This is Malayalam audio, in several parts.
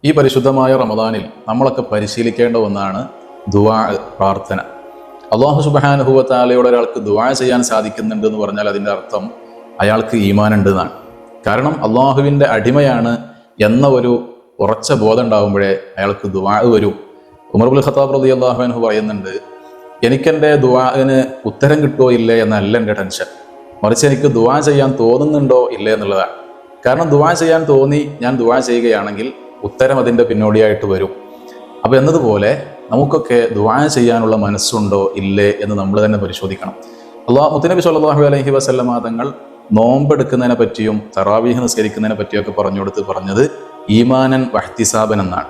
ഈ പരിശുദ്ധമായ റമദാനിൽ നമ്മളൊക്കെ പരിശീലിക്കേണ്ട ഒന്നാണ് ദുആ, പ്രാർത്ഥന. അല്ലാഹു സുബ്ഹാനഹു വ തആലയോട് ഒരാൾക്ക് ദുആ ചെയ്യാൻ സാധിക്കുന്നുണ്ട് എന്ന് പറഞ്ഞാൽ അതിൻ്റെ അർത്ഥം അയാൾക്ക് ഈമാൻ ഉണ്ട് എന്നാണ്. കാരണം അള്ളാഹുവിൻ്റെ അടിമയാണ് എന്ന ഒരു ഉറച്ച ബോധം ഉണ്ടാകുമ്പോഴേ അയാൾക്ക് ദുആ വരും. ഉമർ ഇബ്നുൽ ഖത്താബ് റളിയല്ലാഹു അൻഹു പറയുന്നുണ്ട്, എനിക്കെൻ്റെ ദുആന് ഉത്തരം കിട്ടുമോ ഇല്ലേ എന്നല്ല എൻ്റെ ടെൻഷൻ, മറിച്ച് എനിക്ക് ദുആ ചെയ്യാൻ തോന്നുന്നുണ്ടോ ഇല്ലേ എന്നുള്ളതാണ്. കാരണം ദുആ ചെയ്യാൻ തോന്നി ഞാൻ ദുആ ചെയ്യുകയാണെങ്കിൽ ഉത്തരം അതിൻ്റെ പിന്നോടിയായിട്ട് വരും. അപ്പോൾ എന്നതുപോലെ നമുക്കൊക്കെ ദുആ ചെയ്യാനുള്ള മനസ്സുണ്ടോ ഇല്ലേ എന്ന് നമ്മൾ തന്നെ പരിശോധിക്കണം. മുത്തുനബി സ്വല്ലല്ലാഹു അലൈഹി വസല്ലമ തങ്ങൾ നോമ്പെടുക്കുന്നതിനെ പറ്റിയും തറാവീഹ് നിസ്കരിക്കുന്നതിനെ പറ്റിയൊക്കെ പറഞ്ഞത് ഈമാനൻ വഹ്തിസാബൻ എന്നാണ്.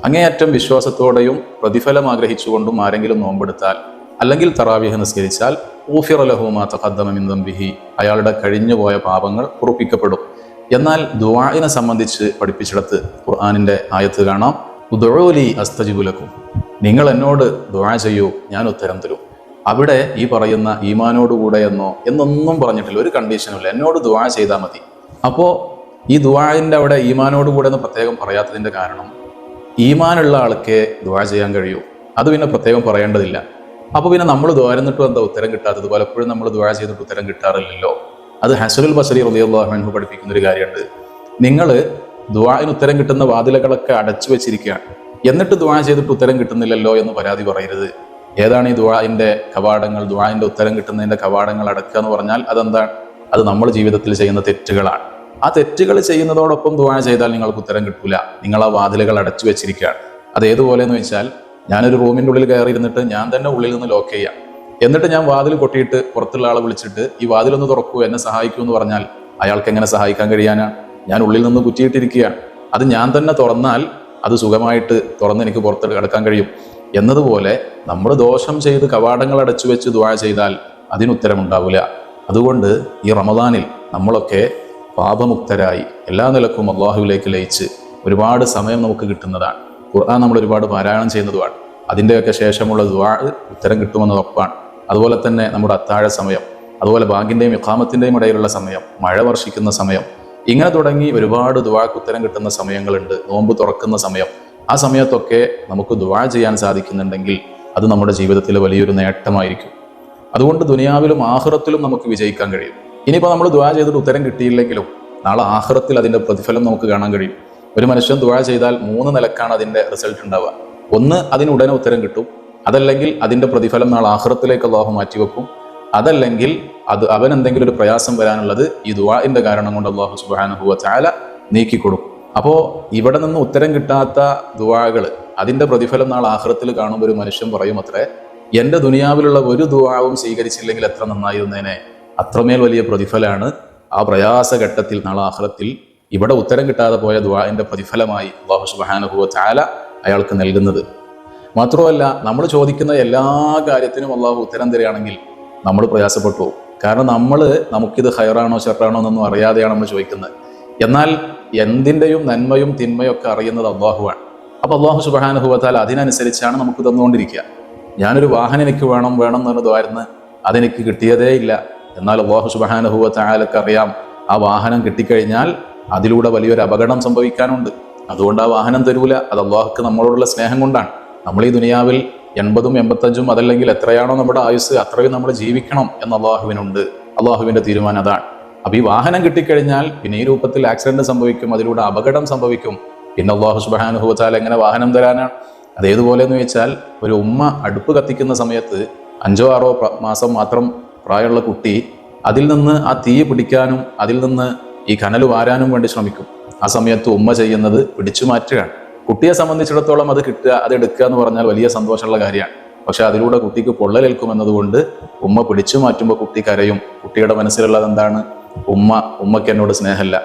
അങ്ങേയറ്റം വിശ്വാസത്തോടെയും പ്രതിഫലം ആഗ്രഹിച്ചുകൊണ്ടും ആരെങ്കിലും നോമ്പെടുത്താൽ അല്ലെങ്കിൽ തറാവീഹ് നിസ്കരിച്ചാൽ ഊഫിറ ലഹു മാ തഖദ്ദമ മിൻ ദംബിഹി, അയാളുടെ കഴിഞ്ഞുപോയ പാപങ്ങൾ പൊറുപ്പിക്കപ്പെടും. എന്നാൽ ദുആഇനെ സംബന്ധിച്ച് പഠിപ്പിച്ചിടത്ത് ഖുർആനിൻ്റെ ആയത്ത് കാണാം, ഉദ്ഉലി അസ്തജിബു ലക്കും, നിങ്ങൾ എന്നോട് ദുആ ചെയ്യൂ, ഞാൻ ഉത്തരം തരും. അവിടെ ഈ പറയുന്ന ഈമാനോടുകൂടെ എന്നൊന്നും പറഞ്ഞിട്ടില്ല, ഒരു കണ്ടീഷനുമില്ല, എന്നോട് ദുആ ചെയ്താൽ മതി. അപ്പോൾ ഈ ദുആഇൻ്റെ അവിടെ ഈമാനോടുകൂടെ എന്ന് പ്രത്യേകം പറയാത്തതിൻ്റെ കാരണം ഈമാനുള്ള ആൾക്കേ ദുആ ചെയ്യാൻ കഴിയൂ, അത് പിന്നെ പ്രത്യേകം പറയേണ്ടതില്ല. അപ്പോൾ പിന്നെ നമ്മൾ ദ്വാരന്നിട്ടും എന്താ ഉത്തരം കിട്ടാത്തത്? പലപ്പോഴും നമ്മൾ ദുആ ചെയ്തിട്ട് ഉത്തരം കിട്ടാറില്ലല്ലോ. അത് ഹസനുൽ ബസരി റളിയല്ലാഹു അൻഹു പഠിപ്പിക്കുന്ന ഒരു കാര്യമുണ്ട്. നിങ്ങൾ ദുആഇന് ഉത്തരം കിട്ടുന്ന വാതിലുകളൊക്കെ അടച്ചു വെച്ചിരിക്കുകയാണ്, എന്നിട്ട് ദുആ ചെയ്തിട്ട് ഉത്തരം കിട്ടുന്നില്ലല്ലോ എന്ന് പരാതി പറയരുത്. ഏതാണ് ഈ ദുആഇൻ്റെ കവാടങ്ങൾ? ദുആഇൻ്റെ ഉത്തരം കിട്ടുന്നതിൻ്റെ കവാടങ്ങൾ അടക്കുക എന്ന് പറഞ്ഞാൽ അതെന്താണ്? അത് നമ്മൾ ജീവിതത്തിൽ ചെയ്യുന്ന തെറ്റുകളാണ്. ആ തെറ്റുകൾ ചെയ്യുന്നതോടൊപ്പം ദുആ ചെയ്താൽ നിങ്ങൾക്ക് ഉത്തരം കിട്ടൂല. നിങ്ങൾ ആ വാതിലുകൾ അടച്ചു വെച്ചിരിക്കുകയാണ്. അത് ഏതുപോലെ എന്ന് വെച്ചാൽ, ഞാനൊരു റൂമിൻ്റെ ഉള്ളിൽ കയറി ഇരുന്നിട്ട് ഞാൻ തന്നെ ഉള്ളിൽ നിന്ന് ലോക്ക് ചെയ്യാം, എന്നിട്ട് ഞാൻ വാതിൽ കൊട്ടിയിട്ട് പുറത്തുള്ള ആളെ വിളിച്ചിട്ട് ഈ വാതിലൊന്ന് തുറക്കൂ, എന്നെ സഹായിക്കൂ എന്ന് പറഞ്ഞാൽ അയാൾക്ക് എങ്ങനെ സഹായിക്കാൻ കഴിയാനാണ്? ഞാൻ ഉള്ളിൽ നിന്ന് കുറ്റിയിട്ടിരിക്കുകയാണ്. അത് ഞാൻ തന്നെ തുറന്നാൽ അത് സുഖമായിട്ട് തുറന്ന് എനിക്ക് പുറത്ത് കിടക്കാൻ കഴിയും. എന്നതുപോലെ നമ്മൾ ദോഷം ചെയ്ത് കവാടങ്ങൾ അടച്ചു വെച്ച് ദുആ ചെയ്താൽ അതിനുത്തരമുണ്ടാവില്ല. അതുകൊണ്ട് ഈ റമദാനിൽ നമ്മളൊക്കെ പാപമുക്തരായി എല്ലാ നിലക്കും അള്ളാഹുവിലേക്ക് ലയിച്ച് ഒരുപാട് സമയം നമുക്ക് കിട്ടുന്നതാണ്. ഖുർആൻ നമ്മൾ ഒരുപാട് പാരായണം ചെയ്യുന്നതുമാണ്. അതിൻ്റെയൊക്കെ ശേഷമുള്ള ദുആ ഉത്തരം കിട്ടുമെന്ന് ഉറപ്പാണ്. അതുപോലെ തന്നെ നമ്മുടെ അത്താഴ സമയം, അതുപോലെ ബാങ്കിൻ്റെയും ഇഖാമത്തിൻ്റെയും ഇടയിലുള്ള സമയം, മഴ വർഷിക്കുന്ന സമയം, ഇങ്ങനെ തുടങ്ങി ഒരുപാട് ദുആക്ക് ഉത്തരം കിട്ടുന്ന സമയങ്ങളുണ്ട്. നോമ്പ് തുറക്കുന്ന സമയം, ആ സമയത്തൊക്കെ നമുക്ക് ദുആ ചെയ്യാൻ സാധിക്കുന്നുണ്ടെങ്കിൽ അത് നമ്മുടെ ജീവിതത്തിൽ വലിയൊരു നേട്ടമായിരിക്കും. അതുകൊണ്ട് ദുനിയാവിലും ആഖിറത്തിലും നമുക്ക് വിജയിക്കാൻ കഴിയും. ഇനിയിപ്പോൾ നമ്മൾ ദുആ ചെയ്തിട്ട് ഉത്തരം കിട്ടിയില്ലെങ്കിലും നാളെ ആഖിറത്തിൽ അതിൻ്റെ പ്രതിഫലം നമുക്ക് കാണാൻ കഴിയും. ഒരു മനുഷ്യൻ ദുആ ചെയ്താൽ 3 നിലക്കാണ് അതിൻ്റെ റിസൾട്ട് ഉണ്ടാവുക. ഒന്ന്, അതിന് ഉടനെ ഉത്തരം കിട്ടും. അതല്ലെങ്കിൽ അതിൻ്റെ പ്രതിഫലം നാളെ ആഖിറത്തിലേക്ക് അല്ലാഹു മാറ്റിവെക്കും. അതല്ലെങ്കിൽ അവൻ എന്തെങ്കിലും ഒരു പ്രയാസം വരാനുള്ളത് ഈ ദുആഇൻ്റെ കാരണം കൊണ്ട് അല്ലാഹു സുബ്ഹാനഹു വ തആല നീക്കിക്കൊടുക്കും. അപ്പോൾ ഇവിടെ നിന്ന് ഉത്തരം കിട്ടാത്ത ദുആകൾ അതിൻ്റെ പ്രതിഫലം നാളെ ആഖിറത്തിൽ കാണുമ്പോൾ ഒരു മനുഷ്യൻ പറയും, അത്രേ, എൻ്റെ ദുനിയാവിലുള്ള ഒരു ദുആവും സ്വീകരിച്ചില്ലെങ്കിൽ എത്ര നന്നായിരുന്നേനെ, അത്രമേൽ വലിയ പ്രതിഫലമാണ് ആ പ്രയാസഘട്ടത്തിൽ നാളെ ആഖിറത്തിൽ ഇവിടെ ഉത്തരം കിട്ടാതെ പോയ ദുആഇൻ്റെ പ്രതിഫലമായി അല്ലാഹു സുബ്ഹാനഹു വ തആല അയാൾക്ക് നൽകുന്നത്. മാത്രമല്ല, നമ്മൾ ചോദിക്കുന്ന എല്ലാ കാര്യത്തിനും അല്ലാഹു ഉത്തരം തരികയാണെങ്കിൽ നമ്മൾ പ്രയാസപ്പെട്ടു പോകും. കാരണം നമുക്കിത് ഖൈറാണോ ഷർറാണോ എന്നൊന്നും അറിയാതെയാണ് നമ്മൾ ചോദിക്കുന്നത്. എന്നാൽ എന്തിൻ്റെയും നന്മയും തിന്മയും ഒക്കെ അറിയുന്നത് അല്ലാഹുവാണ്. അപ്പോൾ അല്ലാഹു സുബ്ഹാനഹു വ തആല അതിനനുസരിച്ചാണ് നമുക്ക് തന്നുകൊണ്ടിരിക്കുക. ഞാനൊരു വാഹനം എനിക്ക് വേണം എന്ന് പറഞ്ഞതായിരുന്നു, അതെനിക്ക് കിട്ടിയതേ ഇല്ല. എന്നാൽ അല്ലാഹു സുബ്ഹാനഹു വ തആലക്ക് അറിയാം, ആ വാഹനം കിട്ടിക്കഴിഞ്ഞാൽ അതിലൂടെ വലിയൊരു അപകടം സംഭവിക്കാനുണ്ട്. അതുകൊണ്ട് ആ വാഹനം തരൂല. അത് അല്ലാഹുക്ക് നമ്മളോടുള്ള സ്നേഹം കൊണ്ടാണ്. നമ്മൾ ഈ ദുനിയാവിൽ 80ഉം 85ഉം അതല്ലെങ്കിൽ എത്രയാണോ നമ്മുടെ ആയുസ് അത്രയും നമ്മൾ ജീവിക്കണം എന്ന് അല്ലാഹുവിനുണ്ട്. അല്ലാഹുവിൻ്റെ തീരുമാനം അതാണ്. അപ്പോൾ ഈ വാഹനം കിട്ടിക്കഴിഞ്ഞാൽ പിന്നെ ഈ രൂപത്തിൽ ആക്സിഡന്റ് സംഭവിക്കും, അതിലൂടെ അപകടം സംഭവിക്കും. പിന്നെ അല്ലാഹു സുബ്ഹാനഹു വ തആല എങ്ങനെ വാഹനം തരാനാണ്? അതേതുപോലെ എന്ന് വെച്ചാൽ, ഒരു ഉമ്മ അടുപ്പ് കത്തിക്കുന്ന സമയത്ത് 5 or 6 മാസം മാത്രം പ്രായമുള്ള കുട്ടി അതിൽ നിന്ന് ആ തീ പിടിക്കാനും അതിൽ നിന്ന് ഈ കനൽ വാരാനും വേണ്ടി ശ്രമിക്കും. ആ സമയത്ത് ഉമ്മ ചെയ്യുന്നത് പിടിച്ചു മാറ്റുകയാണ്. കുട്ടിയെ സംബന്ധിച്ചിടത്തോളം അത് കിട്ടുക, അത് എടുക്കുക എന്ന് പറഞ്ഞാൽ വലിയ സന്തോഷമുള്ള കാര്യമാണ്. പക്ഷെ അതിലൂടെ കുട്ടിക്ക് പൊള്ളലേൽക്കുമെന്നതുകൊണ്ട് ഉമ്മ പിടിച്ചു മാറ്റുമ്പോൾ കുട്ടി കരയും. കുട്ടിയുടെ മനസ്സിലുള്ളത് എന്താണ്? ഉമ്മയ്ക്ക് എന്നോട് സ്നേഹമില്ല,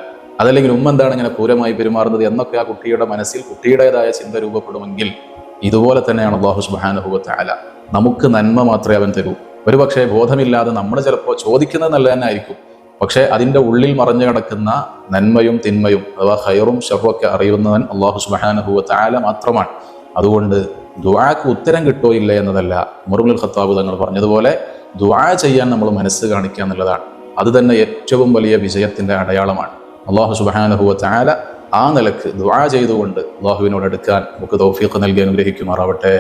അതല്ലെങ്കിൽ ഉമ്മ എന്താണ് ഇങ്ങനെ ക്രൂരമായി പെരുമാറുന്നത് എന്നൊക്കെ ആ കുട്ടിയുടെ മനസ്സിൽ കുട്ടിയുടേതായ ചിന്ത രൂപപ്പെടുമെങ്കിൽ ഇതുപോലെ തന്നെയാണ് അല്ലാഹു സുബ്ഹാനഹു വ തആല. നമുക്ക് നന്മ മാത്രമേ അവൻ തരൂ. ഒരുപക്ഷെ ബോധമില്ലാതെ നമ്മൾ ചിലപ്പോൾ ചോദിക്കുന്നത് നല്ല തന്നെ ആയിരിക്കും, പക്ഷേ അതിൻ്റെ ഉള്ളിൽ മറഞ്ഞു കിടക്കുന്ന നന്മയും തിന്മയും അഥവാ ഖൈറും ഷർറും ഒക്കെ അറിയുന്നവൻ അല്ലാഹു സുബ്ഹാനഹു വ തആല മാത്രമാണ്. അതുകൊണ്ട് ദുആക്ക് ഉത്തരം കിട്ടോ ഇല്ല എന്നതല്ല, ഉമർ ഇബ്നുൽ ഖത്താബ് തങ്ങൾ പറഞ്ഞതുപോലെ ദുആ ചെയ്യാൻ നമ്മൾ മനസ്സ് കാണിക്കുക എന്നുള്ളതാണ്. അത് തന്നെ ഏറ്റവും വലിയ വിജയത്തിൻ്റെ അടയാളമാണ്. അല്ലാഹു സുബ്ഹാനഹു വ തആല ആ നിലക്ക് ദുആ ചെയ്തുകൊണ്ട് അള്ളാഹുവിനോട് അടുക്കാൻ നമുക്ക് തൗഫീഖ് നൽകി അനുഗ്രഹിക്കുമാറാവട്ടെ.